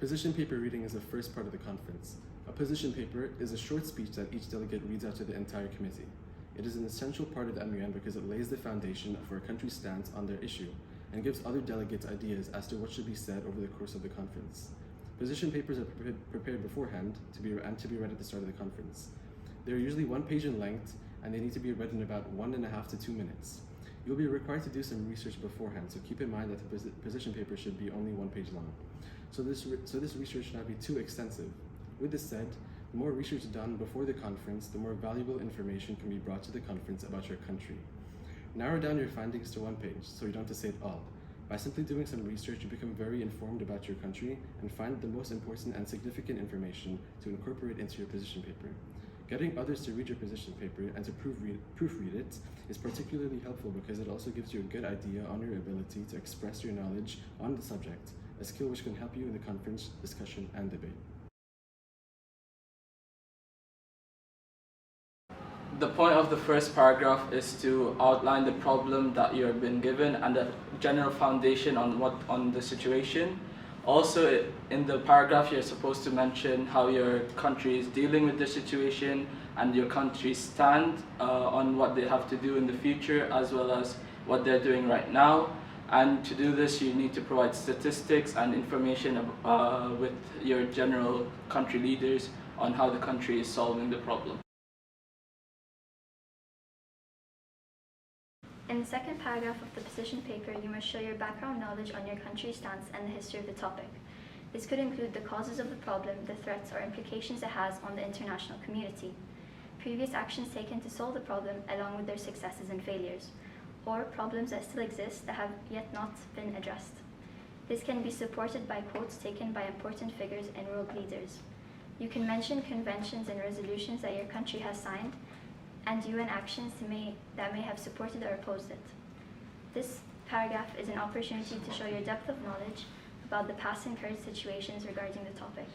Position paper reading is the first part of the conference. A position paper is a short speech that each delegate reads out to the entire committee. It is an essential part of the MUN because it lays the foundation for a country's stance on their issue and gives other delegates ideas as to what should be said over the course of the conference. Position papers are prepared beforehand to be read at the start of the conference. They are usually 1 page in length and they need to be read in about 1.5 to 2 minutes. You'll be required to do some research beforehand, so keep in mind that the position paper should be only 1 page long. So this research should not be too extensive. With this said, the more research done before the conference, the more valuable information can be brought to the conference about your country. Narrow down your findings to 1 page, so you don't have to say it all. By simply doing some research, you become very informed about your country and find the most important and significant information to incorporate into your position paper. Getting others to read your position paper and to proofread it is particularly helpful because it also gives you a good idea on your ability to express your knowledge on the subject, a skill which can help you in the conference, discussion, and debate. The point of the first paragraph is to outline the problem that you have been given and the general foundation on the situation. Also, in the paragraph, you're supposed to mention how your country is dealing with the situation and your country's stand on what they have to do in the future, as well as what they're doing right now. And to do this, you need to provide statistics and information with your general country leaders on how the country is solving the problem. In the second paragraph of the position paper, you must show your background knowledge on your country's stance and the history of the topic. This could include the causes of the problem, the threats or implications it has on the international community, previous actions taken to solve the problem along with their successes and failures, or problems that still exist that have yet not been addressed. This can be supported by quotes taken by important figures and world leaders. You can mention conventions and resolutions that your country has signed, and UN actions that may have supported or opposed it. This paragraph is an opportunity to show your depth of knowledge about the past and current situations regarding the topic.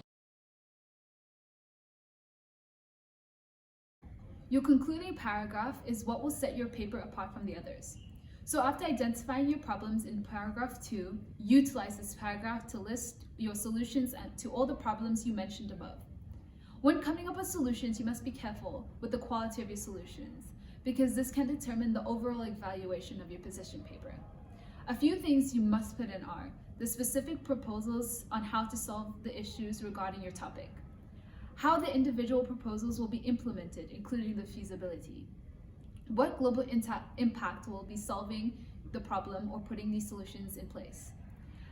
Your concluding paragraph is what will set your paper apart from the others. So after identifying your problems in paragraph 2, utilize this paragraph to list your solutions to all the problems you mentioned above. When coming up with solutions, you must be careful with the quality of your solutions, because this can determine the overall evaluation of your position paper. A few things you must put in are the specific proposals on how to solve the issues regarding your topic, how the individual proposals will be implemented, including the feasibility, what global impact will be solving the problem or putting these solutions in place,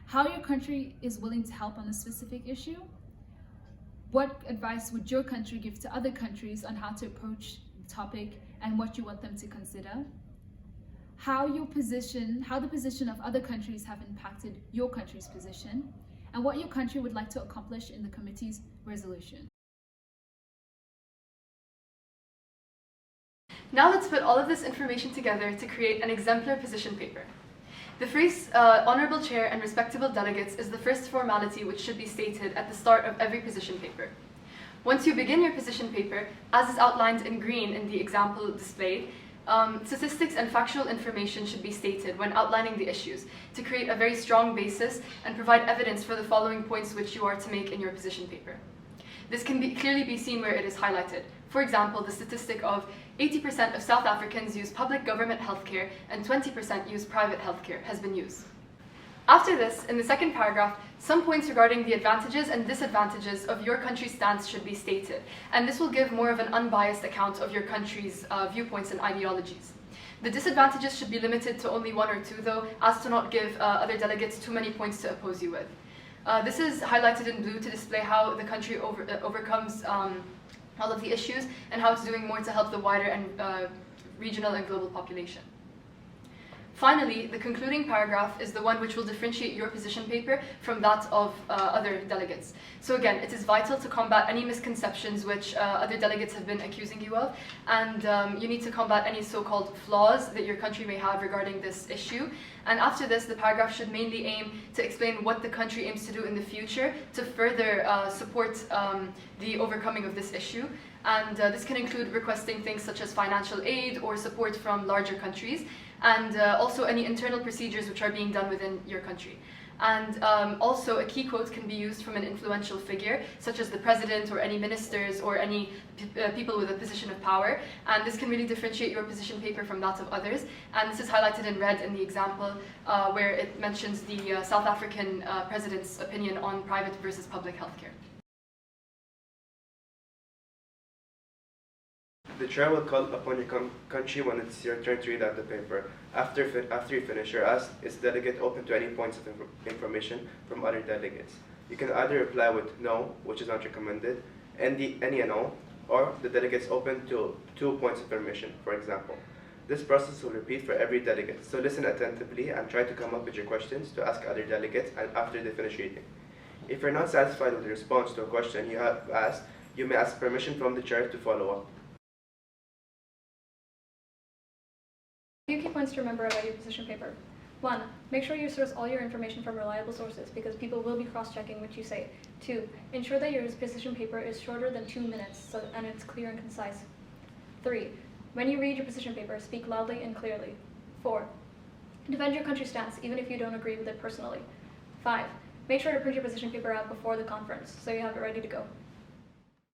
how your country is willing to help on a specific issue, what advice would your country give to other countries on how to approach the topic and what you want them to consider, how the position of other countries have impacted your country's position, and what your country would like to accomplish in the committee's resolution. Now let's put all of this information together to create an exemplar position paper. The phrase honorable chair and respectable delegates is the first formality which should be stated at the start of every position paper. Once you begin your position paper, as is outlined in green in the example displayed, statistics and factual information should be stated when outlining the issues to create a very strong basis and provide evidence for the following points which you are to make in your position paper. This can clearly be seen where it is highlighted. For example, the statistic of 80% of South Africans use public government healthcare and 20% use private healthcare has been used. After this, in the second paragraph, some points regarding the advantages and disadvantages of your country's stance should be stated, and this will give more of an unbiased account of your country's viewpoints and ideologies. The disadvantages should be limited to only 1 or 2 though, as to not give other delegates too many points to oppose you with. This is highlighted in blue to display how the country overcomes all of the issues and how it's doing more to help the wider and regional and global population. Finally, the concluding paragraph is the one which will differentiate your position paper from that of other delegates. So again, it is vital to combat any misconceptions which other delegates have been accusing you of, and you need to combat any so-called flaws that your country may have regarding this issue. And after this, the paragraph should mainly aim to explain what the country aims to do in the future to further support the overcoming of this issue. And this can include requesting things such as financial aid or support from larger countries, and also any internal procedures which are being done within your country. And also, a key quote can be used from an influential figure, such as the president or any ministers or any people with a position of power. And this can really differentiate your position paper from that of others. And this is highlighted in red in the example where it mentions the South African president's opinion on private versus public healthcare. The chair will call upon your country when it's your turn to read out the paper. After you finish your ask, is the delegate open to any points of information from other delegates? You can either reply with no, which is not recommended, any and all, or the delegate's open to 2 points of information, for example. This process will repeat for every delegate, so listen attentively and try to come up with your questions to ask other delegates and after they finish reading. If you're not satisfied with the response to a question you have asked, you may ask permission from the chair to follow up. A few key points to remember about your position paper. 1. Make sure you source all your information from reliable sources because people will be cross-checking what you say. 2. Ensure that your position paper is shorter than 2 minutes and it's clear and concise. 3. When you read your position paper, speak loudly and clearly. 4. Defend your country's stance even if you don't agree with it personally. 5. Make sure to print your position paper out before the conference so you have it ready to go.